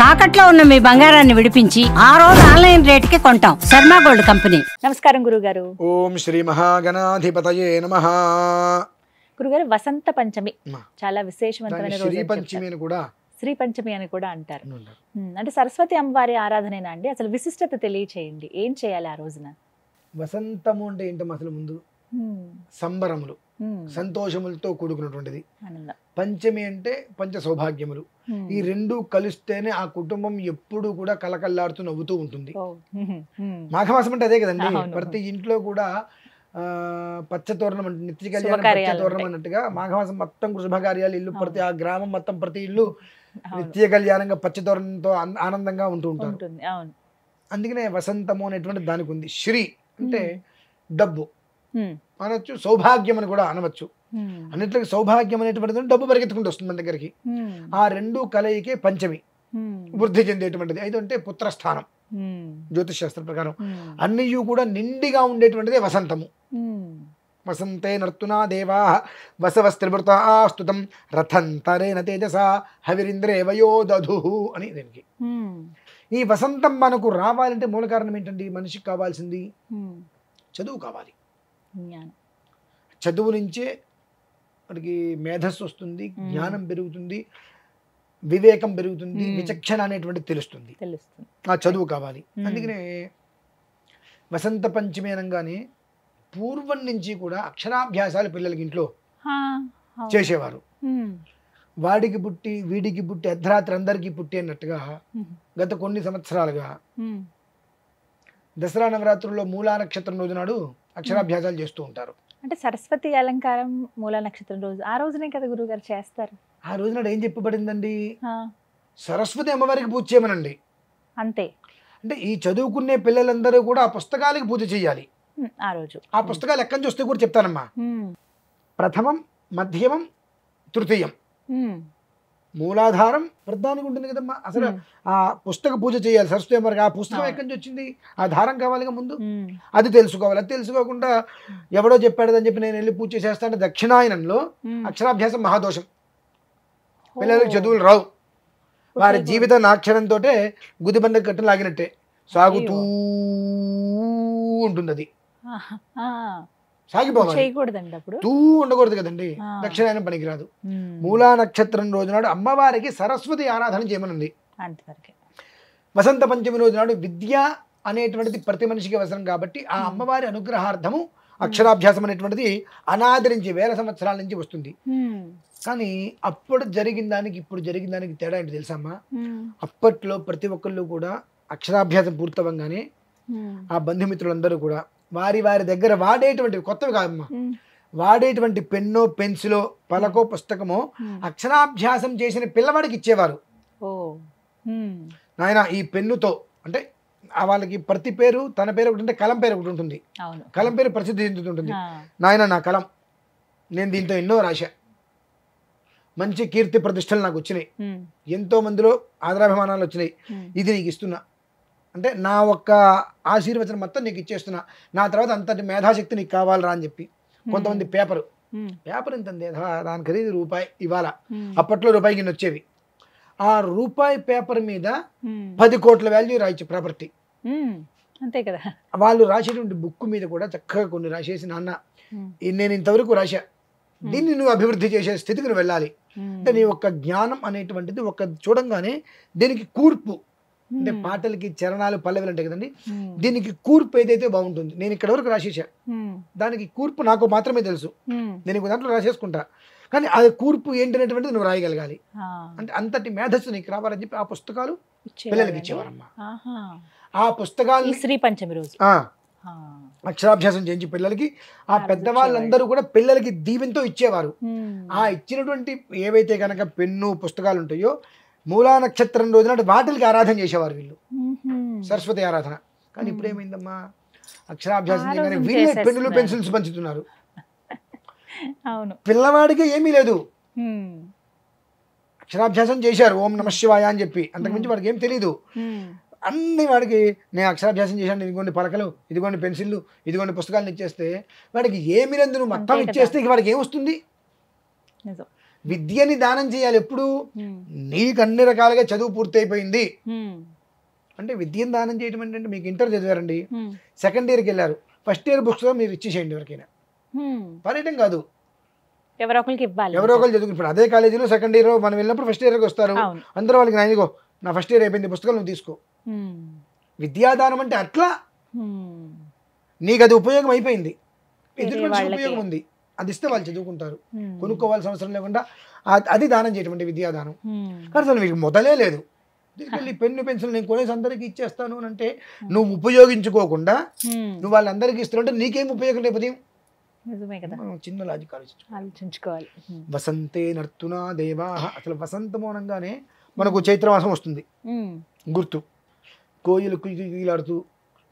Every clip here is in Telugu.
తాకట్లో ఉన్న మీ బంగారాన్ని విడిపించి ఆ రోజు ఆన్లైన్ రేటుకి కొంటాం. Sharma gold company. నమస్కారం గురుగారు. ఓం శ్రీ మహాగణాధిపతయే నమః. గురుగారు, వసంత పంచమి చాలా విశేషవంతమైన రోజు. శ్రీ పంచమి అని కూడా శ్రీ పంచమి అని కూడా అంటారు. అంటే సరస్వతి అమ్మవారి ఆరాధనేనా అండి? అసలు విశిష్టత తెలియచేయండి. ఏం చేయాలి ఆ రోజున? వసంతము అంటే ఏంటో అసలు ముందు సంబరములు, సంతోషములతో కూడుకున్నటువంటిది. పంచమి అంటే పంచ సౌభాగ్యములు. ఈ రెండు కలిస్తేనే ఆ కుటుంబం ఎప్పుడు కూడా కలకల్లాడుతూ నవ్వుతూ ఉంటుంది. మాఘమాసం అంటే అదే కదండి. ప్రతి ఇంట్లో కూడా పచ్చతోరణం అంటే నిత్య కళ్యాణం పచ్చతోరణం అన్నట్టుగా మాఘమాసం మొత్తం శుభకార్యాలు, ఇల్లు ప్రతి ఆ గ్రామం మొత్తం ప్రతి ఇల్లు నిత్య కళ్యాణంగా పచ్చతోరణంతో ఆనందంగా ఉంటూ ఉంటారు. అందుకనే వసంతము అనేటువంటి దానికి ఉంది. శ్రీ అంటే డబ్బు అనొచ్చు, సౌభాగ్యం అని కూడా అనవచ్చు. అన్నిట్లకి సౌభాగ్యం అనేటువంటిది డబ్బు పరిగెత్తుకుంటూ వస్తుంది మన దగ్గరికి. ఆ రెండు కలయికే పంచమి, వృద్ధి చెందేటువంటిది. ఐదు అంటే పుత్రస్థానం. జ్యోతిష్ శాస్త్రం ప్రకారం అన్నీ కూడా నిండిగా ఉండేటువంటిదే వసంతము. వసంతే నర్తునా దేవా వసవస్త్రివృతా స్తుతం రథంతరేణ తేజసా హవిరింద్రే వయో దధు అని దీనికి. ఈ వసంతం మనకు రావాలంటే మూల కారణం ఏంటండి? మనిషికి కావాల్సింది చదువు కావాలి. చదువు నుంచే మనకి మేధస్సు వస్తుంది, జ్ఞానం పెరుగుతుంది, వివేకం పెరుగుతుంది, విచక్షణ అనేటువంటి తెలుస్తుంది. ఆ చదువు కావాలి. అందుకనే వసంత పంచమి అనగానే పూర్వం నుంచి కూడా అక్షరాభ్యాసాలు పిల్లలకి ఇంట్లో చేసేవారు. వాడికి పుట్టి వీడికి పుట్టి అర్ధరాత్రి అందరికీ పుట్టి అన్నట్టుగా గత కొన్ని సంవత్సరాలుగా దసరా నవరాత్రుల్లో మూలా నక్షత్రం రోజు నాడు అక్షరాభ్యాసాలు చేస్తూ ఉంటారు. అంటే సరస్వతి అలంకారం మూలా నక్షత్రం రోజు, ఆ రోజునే కదా గురుగారు చేస్తారు. ఆ రోజు నాడు ఏం చెప్పబడిందండి? సరస్వతి అమ్మవారికి పూజ చేయమనండి. అంతే. అంటే ఈ చదువుకునే పిల్లలందరూ కూడా ఆ పుస్తకాలకి పూజ చేయాలి ఆ రోజు. ఆ పుస్తకాలు ఎక్కడి నుంచి వస్తే కూడా చెప్తానమ్మా. ప్రథమం, మధ్యమం, తృతీయం. మూలాధారం ప్రధానికి ఉంటుంది కదమ్మా. అసలు ఆ పుస్తక పూజ చేయాలి సరస్వతి అమ్మవారికి. ఆ పుస్తకం ఎక్కడి నుంచి వచ్చింది? ఆ ధారం కావాలిగా ముందు. అది తెలుసుకోవాలి. అది తెలుసుకోకుండా ఎవడో చెప్పాడని చెప్పి నేను వెళ్ళి పూజ చేస్తానంటే దక్షిణాయనంలో అక్షరాభ్యాసం మహాదోషం. పిల్లలకి చదువులు రావు. వారి జీవితం నాక్షరంతో గుదిబండ కట్టు లాగినట్టే సాగుతూ ఉంటుంది. అది సాగిపోవాలి, తూ ఉండకూడదు కదండి. దక్షిణాయనం పనికిరాదు. మూలా నక్షత్రం రోజు నాడు అమ్మవారికి సరస్వతి ఆరాధన చేయమనుంది. వసంత పంచమి రోజు నాడు విద్య అనేటువంటిది ప్రతి మనిషికి అవసరం కాబట్టి ఆ అమ్మవారి అనుగ్రహార్థము అక్షరాభ్యాసం అనేటువంటిది అనాది నుంచి వేల సంవత్సరాల నుంచి వస్తుంది. కానీ అప్పుడు జరిగిన దానికి ఇప్పుడు జరిగిన దానికి తేడా ఏంటి తెలుసమ్మా? అప్పట్లో ప్రతి ఒక్కళ్ళు కూడా అక్షరాభ్యాసం పూర్తవంగానే ఆ బంధుమిత్రులందరూ కూడా వారి వారి దగ్గర వాడేటువంటి కొత్తవి కాదమ్మా, వాడేటువంటి పెన్నో పెన్సిలో పలకో పుస్తకమో అక్షరాభ్యాసం చేసిన పిల్లవాడికి ఇచ్చేవారు. నాయన ఈ పెన్నుతో అంటే వాళ్ళకి ప్రతి పేరు తన పేరు ఒకటి ఉంటే కలం పేరు ఒకటి ఉంటుంది. కలం పేరు ప్రసిద్ధి చెందుతుంటుంది. నాయన నా కలం, నేను దీంతో ఎన్నో రాశా, మంచి కీర్తి ప్రతిష్టలు నాకు వచ్చినాయి, ఎంతో మందిలో ఆదరాభిమానాలు వచ్చినాయి, ఇది నీకు ఇస్తున్నా అంటే నా ఒక్క ఆశీర్వచనం మొత్తం నీకు ఇచ్చేస్తున్నా, నా తర్వాత అంతటి మేధాశక్తి నీకు కావాలరా అని చెప్పి. కొంతమంది పేపర్ ఇంత దాని ఖరీదు రూపాయి ఇవాళ, అప్పట్లో రూపాయి కింద వచ్చేవి. ఆ రూపాయి పేపర్ మీద 10 కోట్ల వాల్యూ రాయొచ్చు ప్రాపర్టీ. అంతే కదా. వాళ్ళు రాసేటువంటి బుక్ మీద కూడా చక్కగా కొన్ని రాసేసి, నాన్న నేను ఇంతవరకు రాశా, దీన్ని నువ్వు అభివృద్ధి చేసే స్థితికి నువ్వు వెళ్ళాలి అంటే నీ ఒక్క జ్ఞానం అనేటువంటిది ఒక చూడంగానే దీనికి కూర్పు అంటే పాటలకి చరణాలు పల్లవిలు అంటే కదండి, దీనికి కూర్పు ఏదైతే బాగుంటుంది. నేను ఇక్కడ వరకు రాసేసా, దానికి కూర్పు నాకు మాత్రమే తెలుసు, నేను దాంట్లో రాసేసుకుంటా, కానీ అది కూర్పు ఏంటనేటువంటిది నువ్వు రాయగలగాలి. అంటే అంతటి మేధస్సు నీకు రావాలని చెప్పి ఆ పుస్తకాలు పిల్లలకి ఇచ్చేవారమ్మా. ఆ పుస్తకాలు శ్రీ పంచమి రోజు అక్షరాభ్యాసం చేయించి పిల్లలకి ఆ పెద్దవాళ్ళందరూ కూడా పిల్లలకి దీవెనతో ఇచ్చేవారు. ఆ ఇచ్చినటువంటి ఏవైతే కనుక పెన్ను పుస్తకాలు ఉంటాయో మూలా నక్షత్రం రోజు నాటి వాటికి ఆరాధన చేసేవారు వీళ్ళు, సరస్వతి ఆరాధన. కానీ ఇప్పుడు ఏమైందమ్మా, అక్షరాభ్యాసం చేయగానే వీళ్ళే పెన్నులు పెన్సిల్స్ పంచుతున్నారు. పిల్లవాడికి ఏమీ లేదు, అక్షరాభ్యాసం చేశారు ఓం నమః శివాయ అని చెప్పి, అంతకుమించి వాడికి ఏం తెలీదు. అన్ని వాడికి నేను అక్షరాభ్యాసం చేశాను, ఇదిగోండి పలకలు, ఇదిగోండి పెన్సిళ్ళు, ఇదిగోండి పుస్తకాలను ఇచ్చేస్తే వాడికి ఏమి లేదు, నువ్వు మొత్తం ఇచ్చేస్తే వాడికి ఏమొస్తుంది? విద్యని దానం చేయాలి ఎప్పుడు నీకు అన్ని రకాలుగా చదువు పూర్తయిపోయింది అంటే విద్యను దానం చేయడం ఏంటంటే మీకు ఇంటర్ చదివారండి, సెకండ్ ఇయర్కి వెళ్ళారు, ఫస్ట్ ఇయర్ బుక్స్ మీరు ఇచ్చేసేయండి ఎవరికైనా, పర్యటన కాదు ఎవరో ఒకరికి ఇవ్వాలి. ఎవరో ఒకరు చదువుకుంటారు అదే కాలేజీలో సెకండ్ ఇయర్ మనం వెళ్ళినప్పుడు ఫస్ట్ ఇయర్కి వస్తారు, అందరూ వాళ్ళకి నాయనగో నా ఫస్ట్ ఇయర్ అయిపోయింది పుస్తకాలు నువ్వు తీసుకో. విద్యాదానం అంటే అట్లా నీకు అది ఉపయోగం అయిపోయింది, ఎదుటి మనిషికి ఉపయోగం ఉంది, అది ఇస్తే వాళ్ళు చదువుకుంటారు, కొనుక్కోవాల్సిన అవసరం లేకుండా అది దానం చేయటం అంటే విద్యాదానం. కానీ అసలు మీకు మొదలే లేదు, తీసుకెళ్ళి పెన్ను పెన్సిల్ నేను కొనేసి అందరికి ఇచ్చేస్తాను అని అంటే నువ్వు ఉపయోగించుకోకుండా నువ్వు వాళ్ళందరికీ ఇస్తుంటే నీకేం ఉపయోగం లేకపోతే చిన్న లాజిక్ ఆలోచించుకోవాలి. వసంతే నర్తునా దేవా, అసలు వసంతము అనగానే మనకు చైత్రమాసం వస్తుంది గుర్తు, కోయిలు కుయిలాడుతూ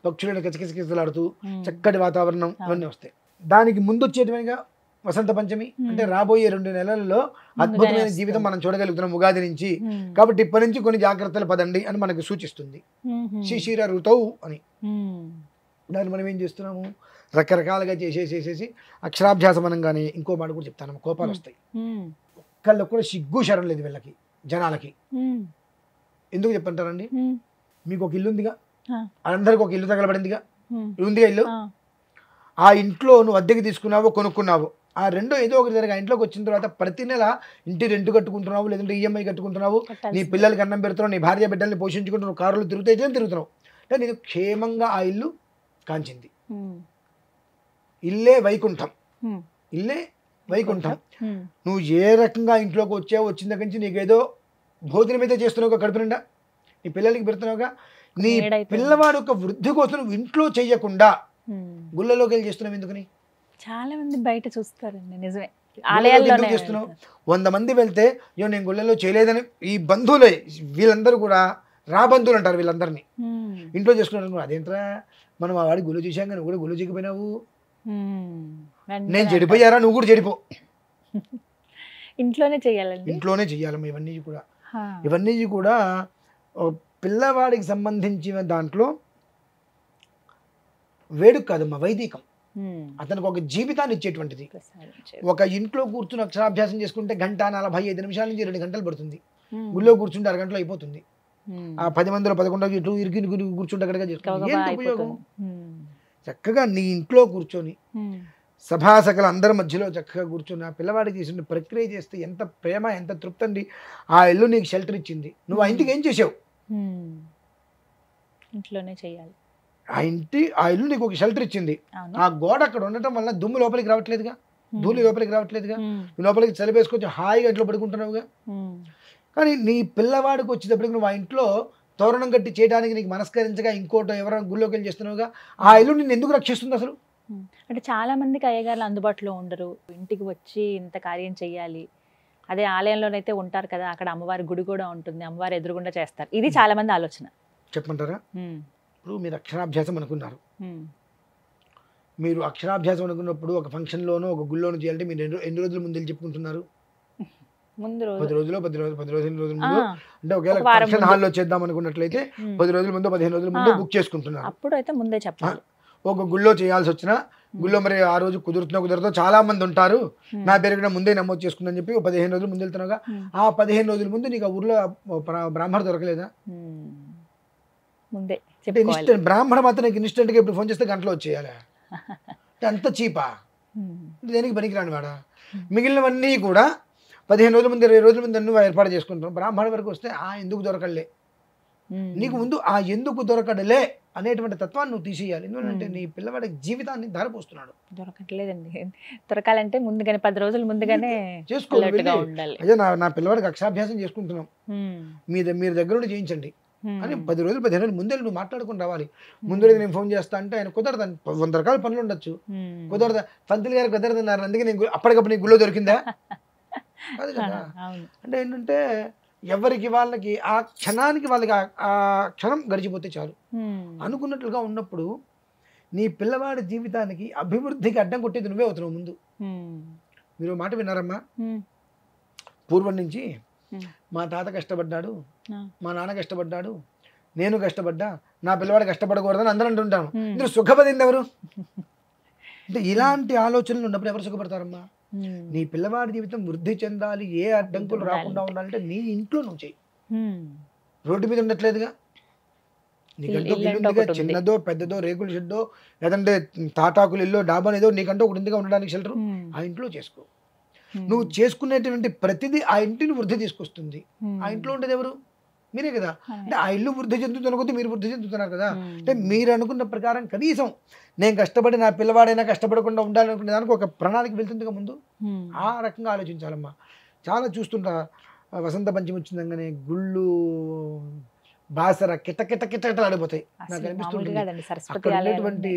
పక్షులను కచకిచకిచలాడుతూ చక్కటి వాతావరణం ఇవన్నీ వస్తాయి. దానికి ముందు వచ్చేటివిగా వసంత పంచమి అంటే రాబోయే 2 నెలల్లో అద్భుతమైన జీవితం మనం చూడగలుగుతున్నాం ఉగాది నుంచి. కాబట్టి ఇప్పటి నుంచి కొన్ని జాగ్రత్తలు పదండి అని మనకు సూచిస్తుంది శిశిర ఋతువు అని. దాన్ని మనం ఏం చేస్తున్నాము రకరకాలుగా చేసేసి అక్షరాభ్యాసం అనగానే ఇంకో మాట కూడా చెప్తాను, కోపాలు వస్తాయి, ఒక్కళ్ళకు కూడా సిగ్గు శరం లేదు వీళ్ళకి జనాలకి. ఎందుకు చెప్పంటారండి, మీకు ఒక ఇల్లు ఉందిగా, అందరికి ఒక ఇల్లు తగలబడిందిగా, ఉందిగా ఇల్లు, ఆ ఇంట్లో నువ్వు అద్దెకి తీసుకున్నావు కొనుక్కున్నావు, ఆ రెండో ఏదో ఒకటి జరిగి ఆ ఇంట్లోకి వచ్చిన తర్వాత ప్రతి నెల ఇంటి రెంట్ కట్టుకుంటున్నావు, లేదంటే ఈఎంఐ కట్టుకుంటున్నావు, నీ పిల్లలకి అన్నం పెడుతున్నావు, నీ భార్య బిడ్డల్ని పోషించుకుంటున్నావు, కారులు తిరుగుతున్నావు అంటే నీకు క్షేమంగా ఆ ఇల్లు కాంచింది. ఇల్లే వైకుంఠం, ఇల్లే వైకుంఠం. నువ్వు ఏ రకంగా ఇంట్లోకి వచ్చిన దగ్గర నుంచి నీకేదో భోజనం అయితే చేస్తున్నావుగా కడుపు నిండా, నీ పిల్లలకి పెడుతున్నావుగా, నీ పిల్లవాడు ఒక వృద్ధి కోసం నువ్వు ఇంట్లో చెయ్యకుండా గుళ్ళలోకి వెళ్ళి చేస్తున్నావు ఎందుకని? చాలా మంది బయట చూస్తారండి, నిజమే. చేస్తున్నావు 100 మంది వెళ్తే అయ్యో నేను గుళ్ళలో చేయలేదని ఈ బంధువులే వీళ్ళందరూ కూడా బంధువులు అంటారు వీళ్ళందరినీ, ఇంట్లో చేసుకున్నారు. అదేంట్రా మనం ఆ వాడి గుళ్ళు చూసాం కానీ నువ్వు కూడా గుళ్ళు చేయకపోయినావు, నేను చెడిపోయారా నువ్వు కూడా చెడిపో. ఇంట్లోనే చెయ్యాలండి, ఇంట్లోనే చెయ్యాలమ్మా ఇవన్నీ కూడా పిల్లవాడికి సంబంధించిన దాంట్లో వేడుక కాదమ్మా, వైదికం. అతనికి ఒక జీవితాన్ని ఇచ్చేటువంటిది. ఒక ఇంట్లో కూర్చుని అక్షరాభ్యాసం చేసుకుంటే 1:45 నిమిషాల నుంచి 2 గంటలు పడుతుంది, గుళ్ళో కూర్చుంటే 6 గంటలు అయిపోతుంది. ఆ 10 మందిలో 11 ఇటు ఇరికి కూర్చుంటే అక్కడిగా చేసుకుంటే ఉపయోగం? చక్కగా నీ ఇంట్లో కూర్చొని సభాసకల అందరి మధ్యలో చక్కగా కూర్చొని ఆ పిల్లవాడికి చేసిన ప్రక్రియ చేస్తే ఎంత ప్రేమ ఎంత తృప్తి అండి. ఆ ఇల్లు నీకు షెల్టర్ ఇచ్చింది, నువ్వు ఆ ఇంటికి ఏం చేసావు? ఇంట్లోనే చేయాలి. ఆ ఇల్లు నీకు ఒక షెల్టర్ ఇచ్చింది, ఆ గోడ అక్కడ ఉండటం వల్ల దుమ్ము లోపలికి రావట్లేదుగా, ధూళి లోపలికి రావట్లేదుగా, నువ్వు లోపలికి చలిపేసుకొచ్చి హాయిగా ఇంట్లో పడుకుంటున్నావుగా. కానీ నీ పిల్లవాడికి వచ్చేటప్పటికి నువ్వు ఆ ఇంట్లో తోరణం కట్టి చేయడానికి నీకు మనస్కరించగా ఇంకోటో ఎవరైనా గుళ్ళోకి వెళ్ళి చేస్తున్నావుగా, ఆ ఇల్లు నిన్ను ఎందుకు రక్షిస్తుంది అసలు? అంటే చాలా మందికి అయ్యగారులు అందుబాటులో ఉండరు, ఇంటికి వచ్చి ఇంత కార్యం చెయ్యాలి. అదే ఆలయంలోనైతే ఉంటారు కదా, అక్కడ అమ్మవారి గుడి కూడా ఉంటుంది, అమ్మవారి ఎదురుగుండా చేస్తారు. ఇది చాలా మంది ఆలోచన. చెప్పమంటారా? ఇప్పుడు మీరు అక్షరాభ్యాసం అనుకున్నారు, మీరు అక్షరాభ్యాసం అనుకున్నప్పుడు ఒక ఫంక్షన్లోనో ఒక గుళ్ళోనో చేయాలంటే మీరు ఎన్ని రోజుల ముందు వెళ్ళి చెప్పుకుంటున్నారు? ముందు 10 రోజులు 15 రోజుల ముందు. అంటే ఒకవేళ ఫంక్షన్ హాల్లో చేద్దాం అనుకున్నట్లయితే 10 రోజుల ముందు 15 రోజుల ముందు బుక్ చేసుకుంటున్నారు. అప్పుడు అయితే ముందే చెప్పాలి. ఒక గుళ్ళో చేయాల్సి వచ్చినా గుళ్ళో మరి ఆ రోజు కుదురుతో చాలా మంది ఉంటారు, నా పేరు కూడా ముందే నమోదు చేసుకుందని చెప్పి 15 రోజులు ముందు వెళ్తున్నావుగా, ఆ 15 రోజుల ముందు నీకు ఆ ఊర్లో బ్రాహ్మణ దొరకలేదా? ముందే బ్రాహ్మణ మాత్రం నీకు ఇన్స్టెంట్గా ఇప్పుడు ఫోన్ చేస్తే గంటలో వచ్చేయాలి, అంత చీపా, దేనికి పనికిరాని వాడా? మిగిలినవన్నీ కూడా 15 రోజుల ముందు 20 రోజుల ముందు నువ్వు ఏర్పాటు చేసుకుంటావు. బ్రాహ్మణ వరకు వస్తే ఎందుకు దొరకలే, నీకు ముందు ఆ ఎందుకు దొరకడలే అనేటువంటి తత్వాన్ని నువ్వు తీసేయాలి. ఎందుకంటే నీ పిల్లవాడి జీవితాన్ని ధారపోస్తున్నాడు. దొరకట్లేదండి, దొరకాలంటే ముందుగానే 10 రోజుల ముందుగానే చేసుకోవాలి. అయ్యా నా పిల్లవాడికి అక్షరాభ్యాసం చేసుకుంటున్నాం, మీరు దగ్గర నుండి చేయించండి అని 10 రోజులు 15 రోజులు ముందే నువ్వు మాట్లాడుకుని రావాలి. ముందు నేను ఫోన్ చేస్తా అంటే ఆయన కుదరదు, 100 రకాల పనులు ఉండొచ్చు, కుదరదా? పంతులు గారు కుదరదన్నారు, అందుకే నేను అప్పటికప్పుడు నీ గుళ్ళో దొరికిందా? అది కదా. అంటే ఏంటంటే ఎవరికి వాళ్ళకి ఆ క్షణానికి వాళ్ళకి ఆ క్షణం గడిచిపోతే చాలు అనుకున్నట్లుగా ఉన్నప్పుడు నీ పిల్లవాడి జీవితానికి అభివృద్ధికి అడ్డం కొట్టేది నువ్వే అవుతున్నావు ముందు. మీరు మాట విన్నారమ్మా, పూర్వం నుంచి మా తాత కష్టపడ్డాడు, మా నాన్న కష్టపడ్డాడు, నేను కష్టపడ్డా, నా పిల్లవాడు కష్టపడకూడదని అందరూ అంటుంటాను. ఇందులో సుఖపడింది ఎవరు? అంటే ఇలాంటి ఆలోచనలు ఉన్నప్పుడు ఎవరు సుఖపడతారమ్మా? నీ పిల్లవాడి జీవితం వృద్ధి చెందాలి, ఏ అడ్డంకులు రాకుండా ఉండాలంటే నీ ఇంట్లో నువ్వు చెయ్యి. రోడ్డు మీద ఉండట్లేదుగా, నీకంటూ ఒక ఇల్లు ఉందిగా, చిన్నదో పెద్దదో, రేకుల షెడ్డో లేదంటే తాటాకులు ఇల్లు డాబా ఏదో నీకంటూ ఒకటి ఉందిగా ఉండడానికి షెల్టర్, ఆ ఇంట్లో చేసుకో. నువ్వు చేసుకునేటువంటి ప్రతిదీ ఆ ఇంటిని వృద్ధి తీసుకొస్తుంది. ఆ ఇంట్లో ఉండేది ఎవరు? మీరే కదా. అంటే ఆ ఇల్లు వృద్ధి చెందుతున్న కొద్దీ మీరు వృద్ధి చెందుతున్నారు కదా. అంటే మీరు అనుకున్న ప్రకారం కనీసం నేను కష్టపడి నా పిల్లవాడైనా కష్టపడకుండా ఉండాలనుకునే దానికి ఒక ప్రణాళిక వెళ్తుందిగా ముందు. ఆ రకంగా ఆలోచించాలమ్మా. చాలా చూస్తుంటా, వసంత పంచమి వచ్చిందగానే గుళ్ళు బాసర కిట కిట కిట ఆడిపోతాయి. నాకు అనిపిస్తుంది అక్కడ ఉండేటువంటి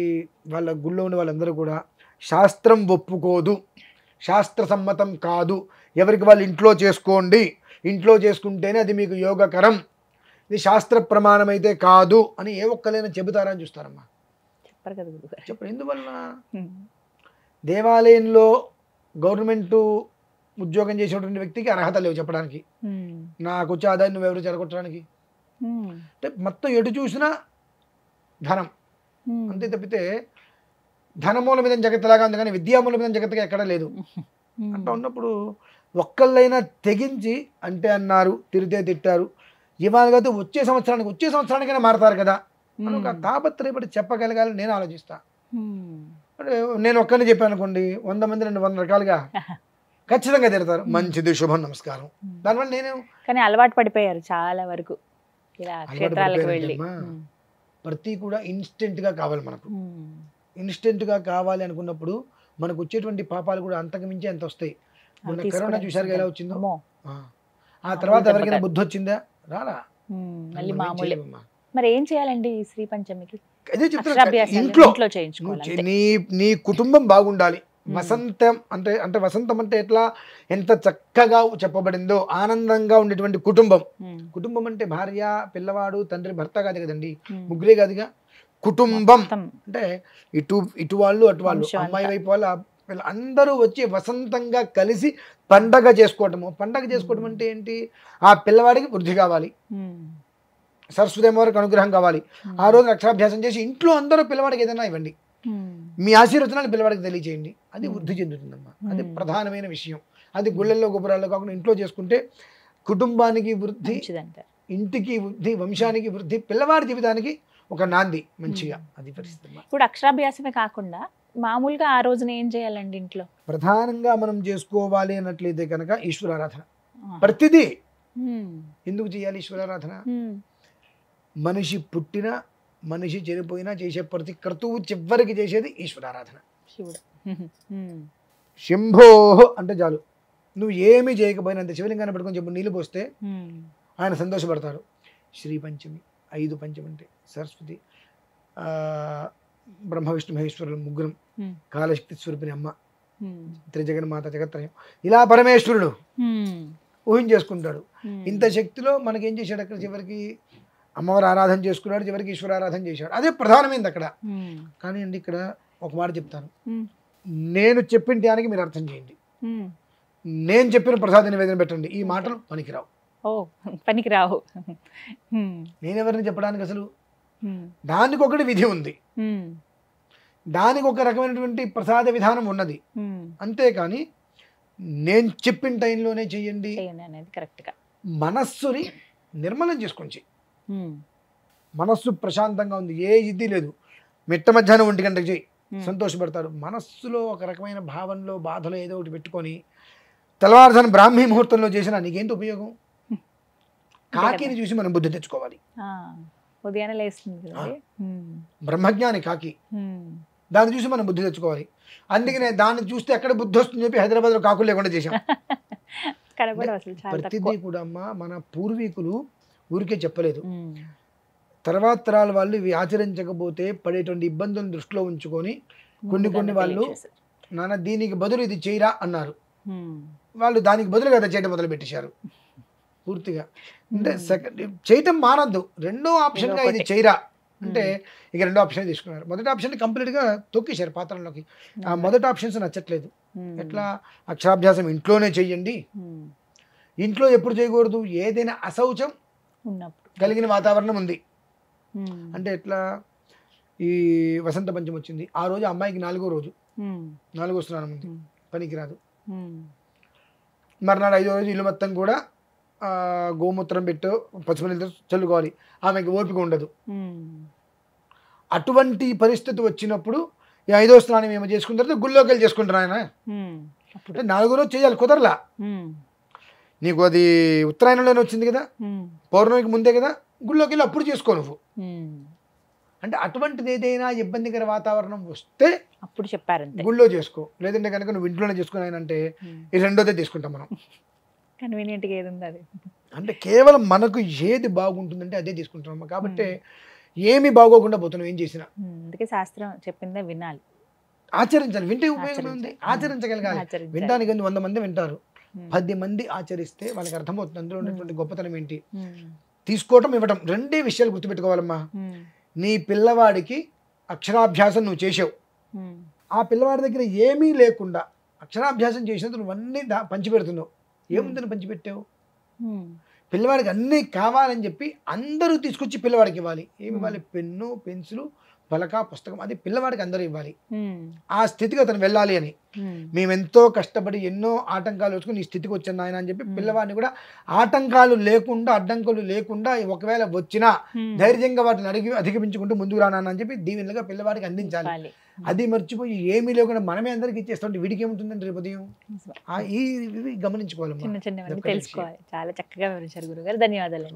వాళ్ళ గుళ్ళో ఉండే వాళ్ళందరూ కూడా శాస్త్రం ఒప్పుకోదు, శాస్త్ర సమ్మతం కాదు, ఎవరికి వాళ్ళు ఇంట్లో చేసుకోండి, ఇంట్లో చేసుకుంటేనే అది మీకు యోగకరం, ఇది శాస్త్ర ప్రమాణం అయితే కాదు అని ఏ ఒక్కలైనా చెబుతారా అని చూస్తారమ్మా. చెప్పరు. ఎందువల్ల? దేవాలయంలో గవర్నమెంట్ ఉద్యోగం చేసేటువంటి వ్యక్తికి అర్హత లేవు చెప్పడానికి, నాకు వచ్చే ఆదాయం నువ్వు ఎవరు చెడగొట్టడానికి. అంటే మొత్తం ఎటు చూసినా ధనం అంతే తప్పితే ధనమూల మీద జగత్తులాగా ఉంది కానీ విద్యామూల మీద జగత్తుగా ఎక్కడా లేదు. అట్లా ఉన్నప్పుడు ఒక్కళ్ళైనా తెగించి అంటే అన్నారు, తిరితే తిట్టారు, ఇవాళ కాదు వచ్చే సంవత్సరానికైనా మారతారు కదా అని ఒక తాపత్రయపడి చెప్పగలగాలని నేను ఆలోచిస్తా. అంటే నేను ఒక్కరిని చెప్పాను అనుకోండి, 100 మంది 200 రకాలుగా ఖచ్చితంగా తిడతారు. మంచిది, శుభం, నమస్కారం. దానివల్ల నేను కానీ అలవాటు పడిపోయారు చాలా వరకు ప్రతి కూడా ఇన్స్టెంట్గా కావాలి మనకు. ఇన్స్టెంట్గా కావాలి అనుకున్నప్పుడు మనకు వచ్చేటువంటి పాపాలు కూడా అంతకు మించి ఎంత వస్తాయి. మొన్న కరోనా చూసారుగా ఎలా వచ్చిందో. ఆ తర్వాత ఎవరికైనా బుద్ధి వచ్చిందా? రాలా. మరి ఏం చేయాలండి ఈ శ్రీ పంచమికి? అదే చెప్తున్నా, ఇంట్లో నీ కుటుంబం బాగుండాలి. వసంతం అంటే వసంతం అంటే ఎట్లా, ఎంత చక్కగా చెప్పబడిందో ఆనందంగా ఉండేటువంటి కుటుంబం. కుటుంబం అంటే భార్య, పిల్లవాడు, తండ్రి, భర్త కాదు కదండి, ముగ్గురే కాదుగా కుటుంబం. అంటే ఇటు వాళ్ళు అటు వాళ్ళు, అమ్మాయి వైపు వాళ్ళు అందరూ వచ్చి వసంతంగా కలిసి పండగ చేసుకోవటము. పండగ చేసుకోవటం అంటే ఏంటి? ఆ పిల్లవాడికి వృద్ధి కావాలి, సరస్వతి అమ్మవారికి అనుగ్రహం కావాలి. ఆ రోజు అక్షరాభ్యాసం చేసి ఇంట్లో అందరూ పిల్లవాడికి ఏదైనా ఇవ్వండి, మీ ఆశీర్వచనాలు పిల్లవాడికి తెలియచేయండి. అది వృద్ధి చెందుతుందమ్మా. అది ప్రధానమైన విషయం. అది గుళ్ళల్లో గోపురాల్లో కాకుండా ఇంట్లో చేసుకుంటే కుటుంబానికి వృద్ధి, ఇంటికి వృద్ధి, వంశానికి వృద్ధి, పిల్లవాడి జీవితానికి ఒక నాంది మంచిగా. అది పరిస్థితి. ఇప్పుడు అక్షరాభ్యాసమే కాకుండా మామూలుగా ఆ రోజున ఏం చేయాలండి ఇంట్లో? ప్రధానంగా మనం చేసుకోవాలి అన్నట్లయితే కనుక ఈశ్వరారాధన. ప్రతిదీ ఎందుకు చేయాలి ఈశ్వరారాధన? మనిషి పుట్టిన మనిషి చనిపోయినా చేసే ప్రతి క్రతువు చివరికి చేసేది ఈశ్వరారాధన. శంభో అంటే చాలు, నువ్వు ఏమీ చేయకపోయినంత శివలింగాన్ని పట్టుకొని చెప్పు నీళ్ళు పోస్తే ఆయన సంతోషపడతారు. శ్రీ పంచమి 5 పంచమి అంటే సరస్వతి, బ్రహ్మ విష్ణు మహేశ్వరులు ముగ్గురం, కాలశక్తి స్వరూపిణి అమ్మ, త్రిజగన్మాత, జగత్రయం, ఇలా పరమేశ్వరుడు ఊహించేసుకుంటాడు. ఇంత శక్తిలో మనకేం చేశాడు? అక్కడ చివరికి అమ్మవారు ఆరాధన చేసుకున్నాడు, చివరికి ఈశ్వర ఆరాధన చేశాడు. అదే ప్రధానమైంది అక్కడ. కానీ అండి ఇక్కడ ఒక మాట చెప్తాను, నేను చెప్పిన దానికి మీరు అర్థం చేయండి, నేను చెప్పిన ప్రసాద నివేదన పెట్టండి. ఈ మాటలు పనికిరావు. నేనెవరిని చెప్పడానికి అసలు? దానికి ఒకటి విధి ఉంది, దానికి ఒక రకమైనటువంటి ప్రసాద విధానం ఉన్నది. అంతేకాని నేను చెప్పిన టైంలోనే చెయ్యండి. మనస్సుని నిర్మలం చేసుకొని, మనస్సు ప్రశాంతంగా ఉంది, ఏ ఇది లేదు, మిట్ట మధ్యాహ్నం 1 గంటకు చెయ్యి, సంతోషపడతారు. మనస్సులో ఒక రకమైన భావనలో బాధలో ఏదో ఒకటి పెట్టుకొని తెల్లవారుజామున బ్రాహ్మీ ముహూర్తంలో చేసినా నీకేంటి ఉపయోగం? కాకిని చూసి మనం బుద్ధి తెచ్చుకోవాలి. ఉదయాన్నే లేస్తుంది బ్రహ్మజ్ఞాని కాకి, దాన్ని చూసి మనం బుద్ధి తెచ్చుకోవాలి. అందుకనే దాన్ని చూస్తే ఎక్కడ బుద్ధి వస్తుందని చెప్పి హైదరాబాద్లో కాకులు లేకుండా చేశాం. ప్రతిదీ కూడా అమ్మా మన పూర్వీకులు ఊరికే చెప్పలేదు, తర్వాత తరాల వాళ్ళు ఇవి ఆచరించకపోతే పడేటువంటి ఇబ్బందులను దృష్టిలో ఉంచుకొని కొన్ని వాళ్ళు నాన్న దీనికి బదులు ఇది చేయరా అన్నారు. వాళ్ళు దానికి బదులుగా అది చేయడం మొదలు పెట్టేశారు పూర్తిగా. అంటే చేయటం మానద్దు, రెండో ఆప్షన్గా ఇది చేయరా అంటే ఇక రెండో ఆప్షన్ తీసుకున్నారు. మొదటి ఆప్షన్ కంప్లీట్గా తొక్కేశారు పాత్రలోకి. ఆ మొదటి ఆప్షన్స్ నచ్చట్లేదు. ఎట్లా? అక్షరాభ్యాసం ఇంట్లోనే చెయ్యండి. ఇంట్లో ఎప్పుడు చేయకూడదు? ఏదైనా అశౌచం కలిగిన వాతావరణం ఉంది అంటే ఎట్లా? ఈ వసంత పంచమి వచ్చింది, ఆ రోజు అమ్మాయికి 4వ రోజు, 4వ స్నానం ఉంది, పనికి రాదు. మర్నాడు 5వ రోజు ఇల్లు మొత్తం కూడా గోమూత్రం పెట్టు పసుపు నీళ్ళతో చల్లుకోవాలి. ఆమెకి ఓపిక ఉండదు. అటువంటి పరిస్థితి వచ్చినప్పుడు ఈ 5వ స్నానం ఏమో చేసుకున్న తర్వాత గుళ్ళోకి వెళ్ళి చేసుకుంటారు ఆయన. 4వ రోజు చేయాలి, కుదరలా. నీకు అది ఉత్తరాయణంలోనే వచ్చింది కదా, పౌర్ణమికి ముందే కదా, గుళ్ళోకి వెళ్ళి అప్పుడు చేసుకో నువ్వు. అంటే అటువంటిది ఏదైనా ఇబ్బందికర వాతావరణం వస్తే అప్పుడు చెప్పారు గుళ్ళో చేసుకో, లేదంటే కనుక నువ్వు ఇంట్లోనే చేసుకుని అంటే ఈ 2వదే తీసుకుంటాం మనం. కన్వీనియంట్గా ఏది ఉంది అది. అంటే కేవలం మనకు ఏది బాగుంటుందంటే అదే తీసుకుంటాం. కాబట్టి ఏమి బాగోకుండా పోతున్నాం ఏం చేసినా. అందుకే శాస్త్రం చెప్పిందే వినాలి, ఆచరించాలి. వింటే ఉపయోగం ఉంది, ఆచరించగలగాలి. వినడానికి 100 మంది వింటారు, 10 మంది ఆచరిస్తే వాళ్ళకి అర్థమవుతుంది అందులో ఉన్నటువంటి గొప్పతనం ఏంటి. తీసుకోవటం ఇవ్వటం 2 విషయాలు గుర్తుపెట్టుకోవాలమ్మా. నీ పిల్లవాడికి అక్షరాభ్యాసం నువ్వు చేసావు, ఆ పిల్లవాడి దగ్గర ఏమీ లేకుండా అక్షరాభ్యాసం చేసినందుకు నువ్వు అన్నీ పంచిపెడుతున్నావు. ఏముందని పంచిపెట్టావు? పిల్లవాడికి అన్నీ కావాలని చెప్పి అందరూ తీసుకొచ్చి పిల్లవాడికి ఇవ్వాలి. ఏమి ఇవ్వాలి? పెన్ను, పెన్సిలు, పలక, పుస్తకం, అది పిల్లవాడికి అందరూ ఇవ్వాలి. ఆ స్థితికి అతను వెళ్ళాలి అని మేమెంతో కష్టపడి ఎన్నో ఆటంకాలు వచ్చుకుని ఈ స్థితికి వచ్చాను ఆయన అని చెప్పి పిల్లవాడిని కూడా ఆటంకాలు లేకుండా, అడ్డంకులు లేకుండా ఒకవేళ వచ్చినా ధైర్యంగా వాటిని అధిగమించుకుంటూ ముందుకు రానని చెప్పి దీవెనలుగా పిల్లవాడికి అందించాలి. అది మర్చిపోయి ఏమీ లేకుండా మనమే అందరికి ఇచ్చేస్తాం. వీడికి ఏముంటుందండి రేపు ఉదయం? ఇవి గమనించుకోవాలి, చిన్న చిన్నవన్నీ తెలుసుకోవాలి. చాలా చక్కగా వివరించారు గురుగారు, ధన్యవాదాలు.